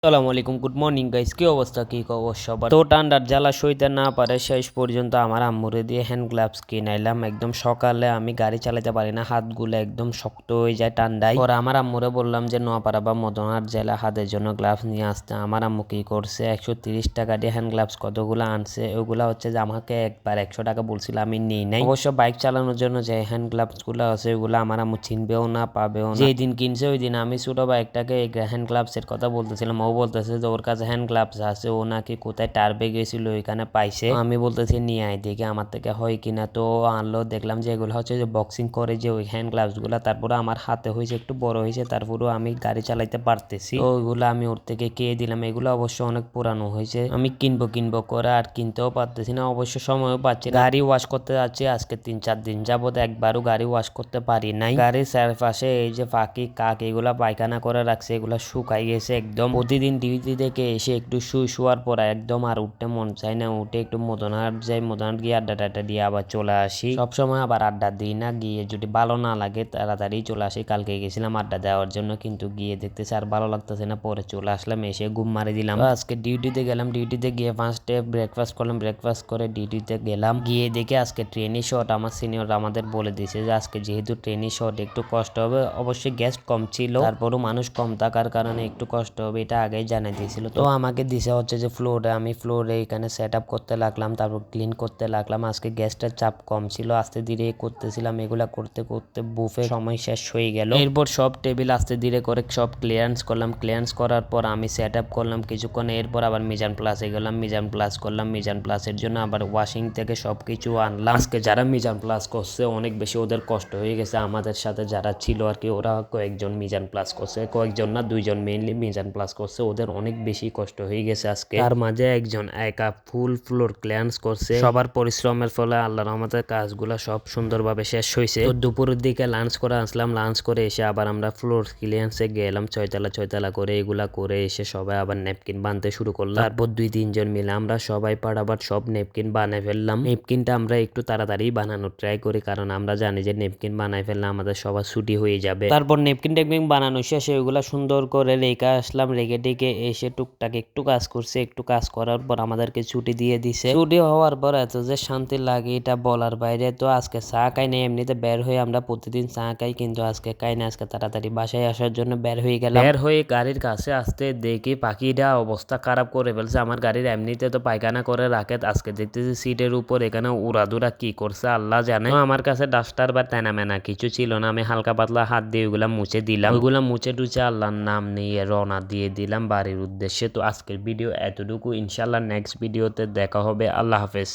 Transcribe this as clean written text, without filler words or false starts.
আসসালামু আলাইকুম, good morning guys. কি অবস্থা, কি খবর সবার? তো ঠান্ডার জ্বালা সইতে না পারে শেষ পর্যন্ত আমার আম্মুরে দিয়ে হ্যান্ড গ্লাভস কিনাইলাম। একদম সকালে আমি গাড়ি চালাতে পারি না, হাতগুলো একদম শক্ত হয়ে যায় ঠান্ডায়। পরে আমার আম্মুরে বললাম যে নোয়াপাড়া বা মদনহাট জেলা হাতের জন্য গ্লাভস নিয়ে আসতে। আমার আম্মু কি করছে, 130 টাকা দিয়ে হ্যান্ড গ্লাভস কতগুলো আনছে। ওগুলা হচ্ছে যে আমাকে একবার 100 টাকা বলছিল, আমি নিই নাই। অবশ্য বাইক চালানোর জন্য যে হ্যান্ড গ্লাভস গুলো আছে ওগুলো আমার আম্মু চিনবেও না, পাবেও না। যেই দিন কিনছে ওই দিন আমি ছোট বাইকটাকে হ্যান্ড গ্লাভস এর কথা বলতেছিলাম, ও বলতেছে যে ওর কাছে হ্যান্ড গ্লাভস আছে, ও নাকি কোথায় টার্বে গেছিল ওইখানে পাইছে। আমি বলতেছি নিয়ে আয় দেখি আমার থেকে হয় কিনা। তো আনলো, দেখলাম যে এগুলো হচ্ছে যে বক্সিং করে যে ওই হ্যান্ড গ্লাভস গুলা। তারপরে আমার হাতে হয়েছে একটু বড় হয়েছে, তারপরেও আমি গাড়ি চালাইতে পারতেছি। তো ওইগুলো আমি ওর থেকে কিনে দিলাম। এগুলো অবশ্য অনেক পুরানো হয়েছে, আমি কিনবো করে আর কিনতেও পারতেছি না, অবশ্য সময়ও পাচ্ছি না। গাড়ি ওয়াশ করতে যাচ্ছি আজকে 3-4 দিন যাবত, একবারও গাড়ি ওয়াশ করতে পারি নাই। গাড়ির চারপাশে এই যে ফাঁকি কাক এগুলা পায়খানা করে রাখছে, এগুলা শুকাই গেছে একদম। প্রতিদিন ডিউটি থেকে এসে একটু শোয়ার পর একদম আর উঠতে মন চায় না। উঠে একটু মদনহাট যাই, মদনহাট গিয়ে আড্ডা টাড্ডা দিয়ে আবার চলে আসি। সবসময় আবার আড্ডা দিই না, গিয়ে যদি ভালো না লাগে তাড়াতাড়ি চলে আসি। কালকে গেছিলাম আড্ডা দেওয়ার জন্য, কিন্তু গিয়ে দেখতেছি আর ভালো লাগতেছে না, পরে চলে আসলাম, এসে ঘুম মারি দিলাম। আজকে ডিউটিতে গেলাম, ডিউটিতে গিয়ে ফার্স্টে ব্রেকফাস্ট করলাম, ব্রেকফাস্ট করে ডিউটিতে গেলাম। গিয়ে দেখে আজকে ট্রেনি শট আমার সিনিয়র আমাদের বলে দিয়েছে যে আজকে যেহেতু ট্রেনি শট একটু কষ্ট হবে। অবশ্যই গেস্ট কম ছিল, তারপরও মানুষ কম থাকার কারণে একটু কষ্ট হবে, এটা আগেই জানাই দিয়েছিল। তো আমাকে দিছে হচ্ছে যে ফ্লোরে, আমি ফ্লোরে এখানে সেট আপ করতে লাগলাম, তারপর ক্লিন করতে লাগলাম। আজকে গ্যাসটার চাপ কম ছিল, আস্তে ধীরে করতেছিলাম। এগুলা করতে করতে বুফে সময় শেষ হয়ে গেল। এরপর সব টেবিল আস্তে ধীরে করে সব ক্লিয়ারেন্স করলাম। ক্লিয়ারেন্স করার পর আমি সেট আপ করলাম কিছুক্ষণ। এরপর আবার মিজান প্লাসে গেলাম, মিজান প্লাস করলাম। মিজান প্লাসের জন্য আবার ওয়াশিং থেকে সব কিছু আনলাম। আজকে যারা মিজান প্লাস করছে অনেক বেশি ওদের কষ্ট হয়ে গেছে, আমাদের সাথে যারা ছিল আর কি, ওরা কয়েকজন মিজান প্লাস করছে, কয়েকজন না 2জন মেইনলি মিজান প্লাস করছে, ওদের অনেক বেশি কষ্ট হয়ে গেছে আজকে। তার মাঝে একজন একা ফুল ফ্লোর ক্লিয়ারেন্স করছে। সবার পরিশ্রমের ফলে আল্লাহর রহমতে কাজগুলো সব সুন্দরভাবে শেষ হয়েছে। তো দুপুরের দিকে লাঞ্চ করে আসলাম, লাঞ্চ করে এসে আবার আমরা ফ্লোর ক্লিয়ারেন্সে গেলাম, ছয়তলা করে। এগুলা করে এসে সবাই আবার নেপকিন বানতে শুরু করলাম। তারপর 2-3 জন মিলে আমরা সবাই পাড়াবার সব নেপকিন বানিয়ে ফেললাম। নেপকিনটা আমরা একটু তাড়াতাড়ি বানানোর ট্রাই করি, কারণ আমরা জানি যে নেপকিন বানাই ফেললে আমাদের সবার ছুটি হয়ে যাবে। তারপর নেপকিন টেপকিন বানানো শেষে ওইগুলা সুন্দর করে রেখে আসলাম। রেখে টেকে এসে টুকটাক একটু কাজ করছে, একটু কাজ করার পর আমাদেরকে ছুটি দিয়ে দিছে। ছুটি হওয়ার পর এত যে শান্তি লাগে এটা বলার বাইরে। তো আজকে চা খাই নাই, এমনিতে বের হয়ে আমরা প্রতিদিন চা খাই, কিন্তু আজকে খাই না। আজকে তাড়াতাড়ি বাসায় আসার জন্য বের হয়ে গেলাম। বের হয়ে গাড়ির কাছে আসতে দেখি পাখিটা অবস্থা খারাপ করে ফেলছে। আমার গাড়ির এমনিতে তো পায়খানা করে রাখে, আজকে দেখতেছি সিটের উপর এখানে উড়াদুরা কি করছে আল্লাহ জানে। আমার কাছে ডাস্টার বা তেনামেনা কিছু ছিল না, আমি হালকা পাতলা হাত দিয়ে ওইগুলা মুছে দিলাম। ওইগুলা মুছে টুছে আল্লাহর নাম নিয়ে রওনা দিয়ে দিলাম বাড়ির উদ্দেশ্যে। তো আজকের ভিডিও এতটুকু, ইনশাল্লাহ নেক্সট ভিডিওতে দেখা হবে। আল্লাহ হাফেজ।